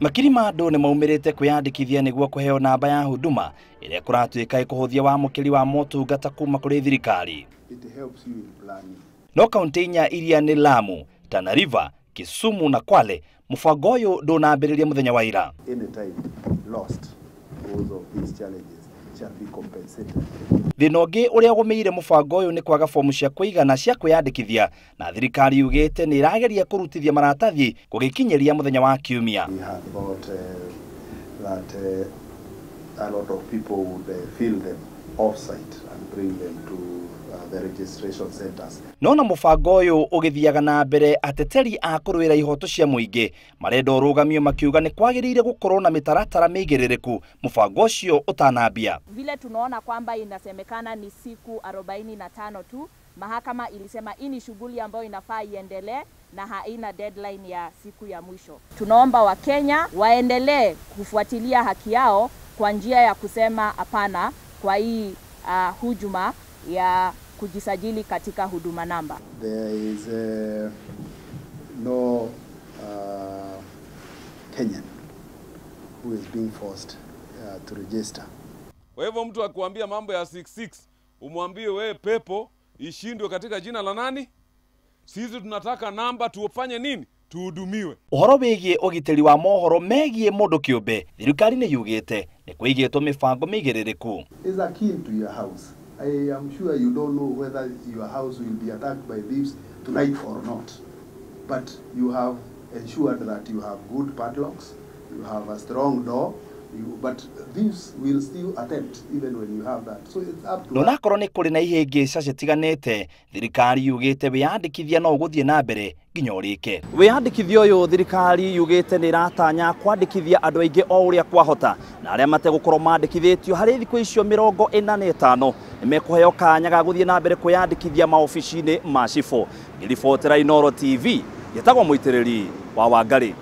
Makiri ma andu ni maumirite kwiyandikithia niguo kuheo namba ya Huduma iria kuratuika ikuhuthia wamukiri wa motungata kuma kuri thirikari. It helps you in planning. No kaunti-ini iria ni Lamu, Tana River, Kisumu na Kwale, mubango uyu ndunambiriria muthenya wa ira. Anytime lost because of these challenges shall be compensated. Thina ungi uria gumeire mubango uyu ni kwaga fomu cia kuigana cia kwiyandikithia, na thirikari ugite ni irageria kurutithia maratathi kugikinyeria muthenya wa kiumia. We had thought that a lot of people would fill them off-site and bring them to the registration centers. Nona mubango uyu ugithiaga na mbere, ateteri a kuruira ihoto cia muingi marenda urugamio makiuga ni kwagirire gukorwo na mitaratara migiririku mubango ucio utanambia. Vile tunaona kwamba inasemekana ni siku 45 tu, mahakama ilisema hii ni shughuli ambayo inafaa iendelee na haina deadline ya siku ya mwisho. Tunaomba Wakenya waendelee kufuatilia haki yao kwa njia ya kusema hapana kwa hii hujuma ya kujisajili katika Huduma namba. There is no Kenyan who is being forced to register. Kwa hivyo mtu akuambia mambo ya 66, umwambie wewe pepo ishindwe katika jina la nani? Sisi tunataka namba tuofanye nini? Tuhudumiwe. Uhoro wigie ugitiri wa mohoro megie mundu kiumbe, thirikari ni yugite ni kwigitwo mibango migiririku. Is akin to your house. I am sure you don't know whether your house will be attacked by thieves tonight or not. But you have ensured that you have good padlocks, you have a strong door, but thieves will still attempt even when you have that. So it's up to Nona korwo ni kuri na ihingica citiganite, thirikari yugite wiyandikithia no guthie na mbere nginya urike. Wiyandikithia uyu thirikari yugite ni ratanya kwandikithia andu aingi o uria kwahota, na aria mategukorwo mandikithitio hari thiku icio 45 nimekuheo kanya ga guthie na mbere kwiyandikithia maofici-ini ma cifo. Ngiribotera Inooro TV, gitagwo muitiriri wa Wangari.